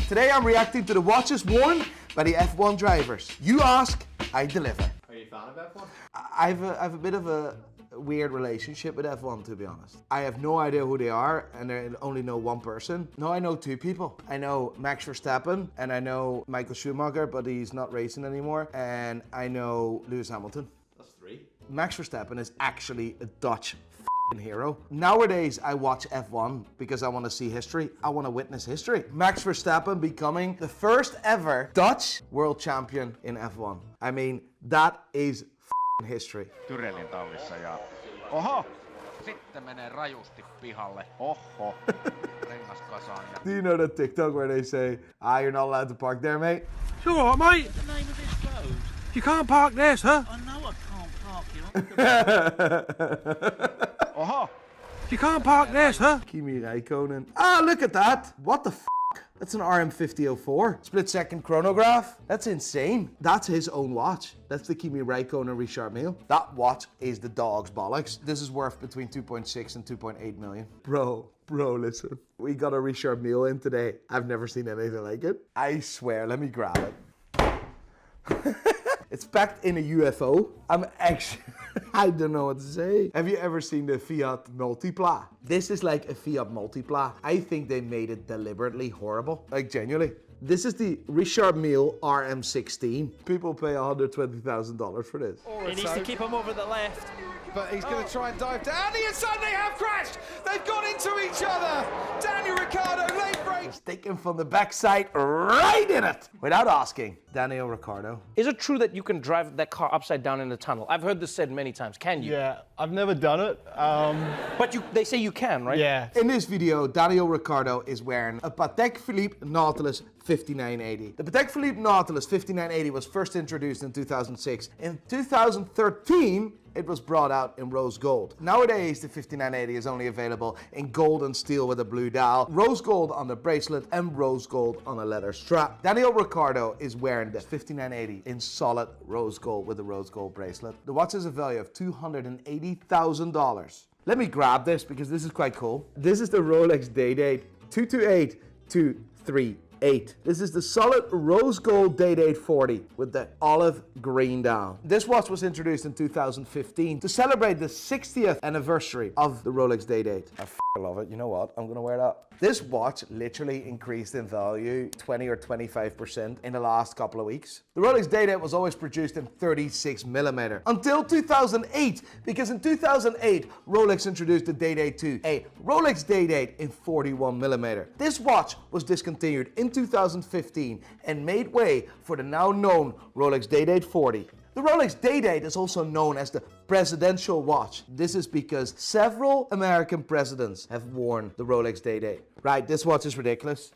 Today I'm reacting to the watches worn by the F1 drivers. You ask, I deliver. Are you a fan of F1? I have a bit of a weird relationship with F1, to be honest. I have no idea who they are, and I only know one person. No, I know two people. I know Max Verstappen, and I know Michael Schumacher, but he's not racing anymore, and I know Lewis Hamilton. That's three. Max Verstappen is actually a Dutch hero. Nowadays, I watch F1 because I want to see history. I want to witness history. Max Verstappen becoming the first ever Dutch world champion in F1. I mean, that is history. Tyrellin tallissa ja... Oho! Sitten menee rajusti pihalle. Oho! Rengas kasaan ja... Do you know that TikTok where they say, you're not allowed to park there, mate? It's alright, mate. What's the name of this road? You can't park there, sir. I know I can't park here. Oho! You can't park there, sir. KIMI RAIKKONEN. Look at that. What the f***? That's an RM5004. Split second chronograph. That's insane. That's his own watch. That's the KIMI RAIKKONEN Richard Mille. That watch is the dog's bollocks. This is worth between 2.6 and 2.8 million. Bro, listen. We got a Richard Mille in today. I've never seen anything like it. I swear, let me grab it. It's packed in a UFO. I'm actually, I don't know what to say. Have you ever seen the Fiat Multipla? This is like a Fiat Multipla. I think they made it deliberately horrible. Like genuinely. This is the Richard Mille RM16. People pay $120,000 for this. He needs to keep him over the left. But he's going to try and dive down. The inside, they have crashed. They've gone into each other. Daniel Ricciardo, late break. It's taken from the backside right in it. Without asking, Daniel Ricciardo. Is it true that you can drive that car upside down in the tunnel? I've heard this said many times. Can you? Yeah, I've never done it. But they say you can, right? Yeah. In this video, Daniel Ricciardo is wearing a Patek Philippe Nautilus 5980. The Patek Philippe Nautilus 5980 was first introduced in 2006. In 2013, it was brought out in rose gold. Nowadays, the 5980 is only available in gold and steel with a blue dial, rose gold on the bracelet, and rose gold on a leather strap. Daniel Ricciardo is wearing the 5980 in solid rose gold with a rose gold bracelet. The watch has a value of $280,000. Let me grab this because this is quite cool. This is the Rolex day date 228238. This is the solid rose gold day-date 40 with the olive green dial. This watch was introduced in 2015 to celebrate the 60th anniversary of the Rolex day-date. I love it. You know what? I'm gonna wear that. This watch literally increased in value 20 or 25% in the last couple of weeks. The Rolex day-date was always produced in 36mm until 2008, because in 2008 Rolex introduced the day-date 2, a Rolex day-date in 41mm. This watch was discontinued in 2015 and made way for the now known Rolex day-date 40. The Rolex day-date is also known as the presidential watch. This is because several American presidents have worn the Rolex day-date. Right, this watch is ridiculous.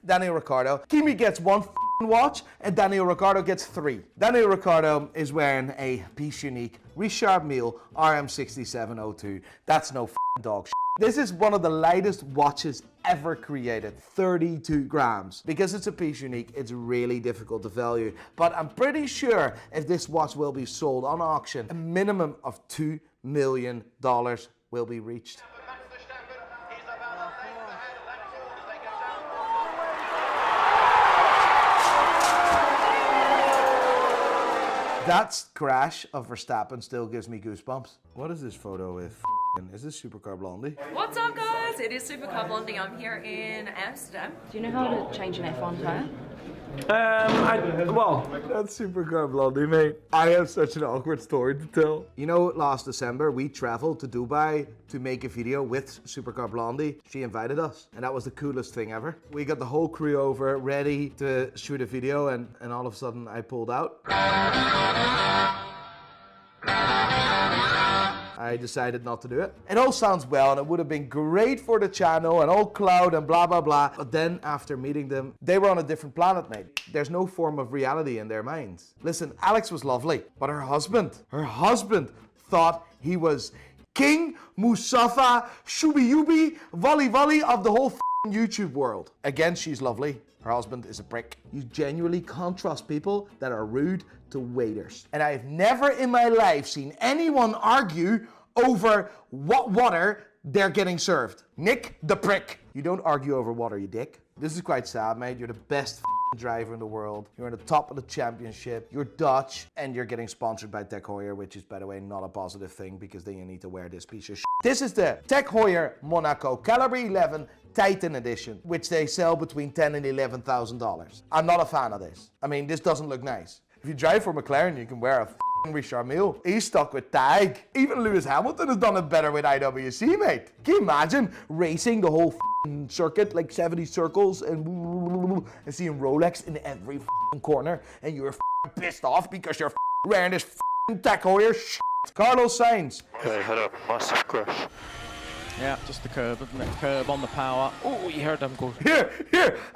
Daniel Ricciardo. KIMI gets one watch and Daniel Ricciardo gets 3. Daniel Ricciardo is wearing a piece unique Richard Mille RM6702. That's no dog shit. This is one of the lightest watches ever created, 32 grams. Because it's a piece unique, it's really difficult to value. But I'm pretty sure if this watch will be sold on auction, a minimum of $2 million will be reached. That crash of Verstappen still gives me goosebumps. What is this photo with? Is this Supercar Blondie? What's up, guys? It is Supercar Blondie. I'm here in Amsterdam. Do you know how to change an F1 tire? That's Supercar Blondie, mate. I have such an awkward story to tell. You know, last December, we traveled to Dubai to make a video with Supercar Blondie. She invited us, and that was the coolest thing ever. We got the whole crew over, ready to shoot a video, and all of a sudden, I pulled out. I decided not to do it. It all sounds well and it would have been great for the channel and all cloud and blah, blah, blah. But then after meeting them, they were on a different planet, mate. There's no form of reality in their minds. Listen, Alex was lovely, but her husband thought he was King Mustafa Shubiyubi Volley of the whole YouTube world. Again, she's lovely. Her husband is a prick. You genuinely can't trust people that are rude to waiters. And I've never in my life seen anyone argue over what water they're getting served. Nick the prick. You don't argue over water, you dick. This is quite sad, mate. You're the best driver in the world. You're in the top of the championship. You're Dutch, and you're getting sponsored by Tech Heuer, which is, by the way, not a positive thing because then you need to wear this piece of shit. This is the Tech Heuer Monaco Caliber 11 Titan Edition, which they sell between $10,000 and $11,000. I'm not a fan of this. I mean, this doesn't look nice. If you drive for McLaren, you can wear a Richard Mille. He's stuck with tag. Even Lewis Hamilton has done it better with IWC, mate. Can you imagine racing the whole circuit, like 70 circles, and seeing Rolex in every corner, and you're pissed off because you're wearing this Tech Heuer shit. Carlos Sainz. They had a massive crash. Yeah, just the curb, isn't it? Curb on the power. Oh, you heard them go. Here,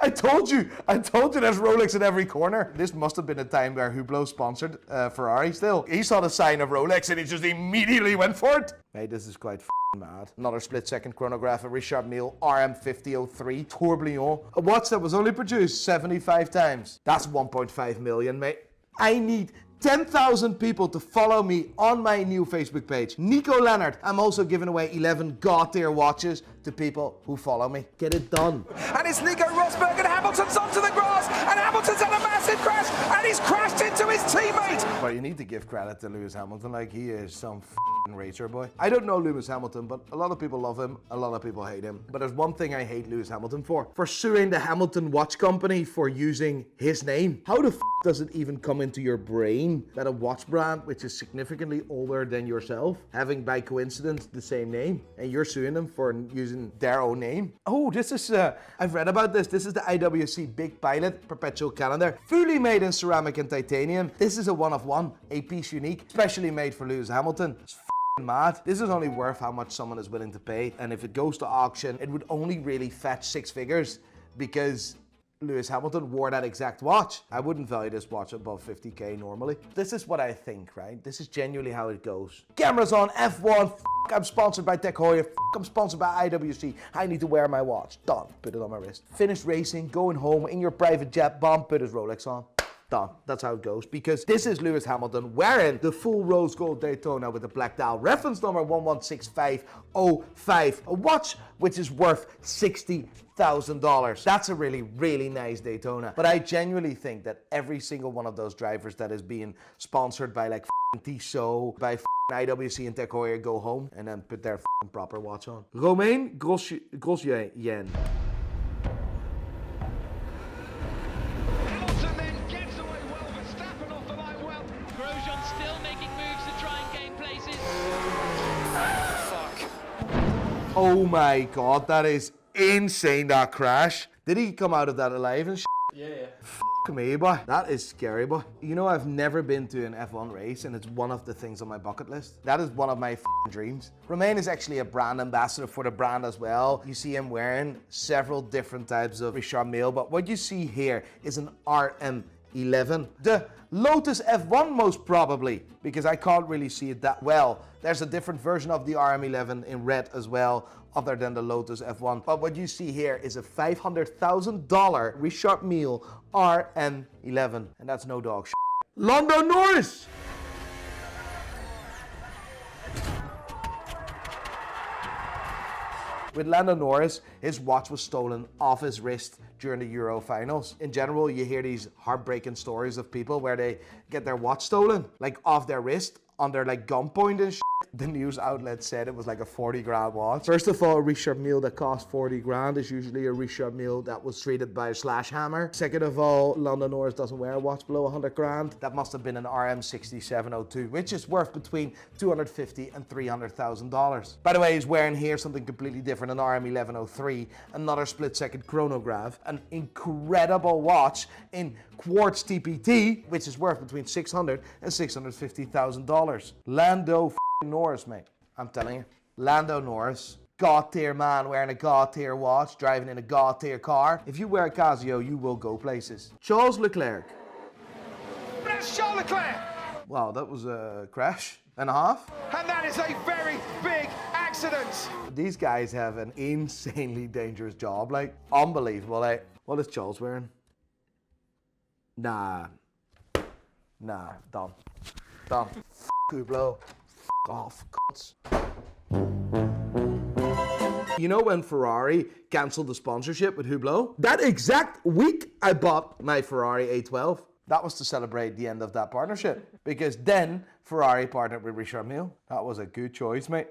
I told you there's Rolex in every corner. This must have been a time where Hublot sponsored Ferrari still. He saw the sign of Rolex and he just immediately went for it. Mate, this is quite mad. Another split-second chronograph, a Richard Mille RM5003 Tourbillon. A watch that was only produced 75 times. That's 1.5 million, mate. I need 10,000 people to follow me on my new Facebook page, Nico Leonard. I'm also giving away 11 God-tier watches to people who follow me. Get it done. And it's Nico Rosberg and Hamilton's onto the grass, and Hamilton's had a massive crash, and he's crashed into his teammate. But you need to give credit to Lewis Hamilton, like he is some racer boy. I don't know Lewis Hamilton, but a lot of people love him, a lot of people hate him. But there's one thing I hate Lewis Hamilton for suing the Hamilton Watch Company for using his name. How the does it even come into your brain that a watch brand which is significantly older than yourself, having by coincidence the same name, and you're suing them for using their own name? Oh, this is, I've read about this. This is the IWC Big Pilot Perpetual Calendar, fully made in ceramic and titanium. This is a one of one, a piece unique, specially made for Lewis Hamilton. It's mad. This is only worth how much someone is willing to pay, and if it goes to auction, it would only really fetch 6 figures because Lewis Hamilton wore that exact watch. I wouldn't value this watch above 50k normally. This is what I think, right? This is genuinely how it goes. Cameras on, F1, I'm sponsored by Tech Heuer, I'm sponsored by IWC. I need to wear my watch. Done. Put it on my wrist. Finish racing, going home in your private jet, bomb, put his Rolex on. Done. That's how it goes, because this is Lewis Hamilton wearing the full rose gold Daytona with the black dial, reference number 116505, a watch which is worth $60,000. That's a really, really nice Daytona. But I genuinely think that every single one of those drivers that is being sponsored by like Tissot, by IWC and Tech Heuer go home and then put their proper watch on. Romain Grosjean. Grosjean still making moves to try and gain places. Fuck. Oh my god, that is insane, that crash. Did he come out of that alive and shit? Yeah. Fuck me, boy. That is scary, boy. You know, I've never been to an F1 race, and it's one of the things on my bucket list. That is one of my dreams. Romain is actually a brand ambassador for the brand as well. You see him wearing several different types of Richard Mille, but what you see here is an RM11. The Lotus F1 most probably, because I can't really see it that well. There's a different version of the RM11 in red as well, other than the Lotus F1. But what you see here is a $500,000 Richard Mille RM11, and that's no dog shit. Lando Norris! With Lando Norris, his watch was stolen off his wrist during the Euro finals. In general, you hear these heartbreaking stories of people where they get their watch stolen, like off their wrist, on their like gunpoint and shit. The news outlet said it was like a 40 grand watch. First of all, a Richard Mille that cost 40 grand is usually a Richard Mille that was treated by a slash hammer. Second of all, Lando Norris doesn't wear a watch below 100 grand. That must have been an RM6702, which is worth between $250,000 and $300,000. By the way, he's wearing here something completely different, an RM1103, another split-second chronograph, an incredible watch in quartz TPT, which is worth between $600,000 and $650,000. Lando Norris, mate. I'm telling you. Lando Norris. God-tier man wearing a God-tier watch, driving in a God-tier car. If you wear a Casio, you will go places. Charles Leclerc. That's Charles Leclerc. Wow, that was a crash and a half. And that is a very big accident. These guys have an insanely dangerous job, like unbelievable. Like, what is Charles wearing? Nah, done. Hublot. Off, cunts. You know when Ferrari cancelled the sponsorship with Hublot? That exact week I bought my Ferrari A12. That was to celebrate the end of that partnership. Because then Ferrari partnered with Richard Mille. That was a good choice, mate.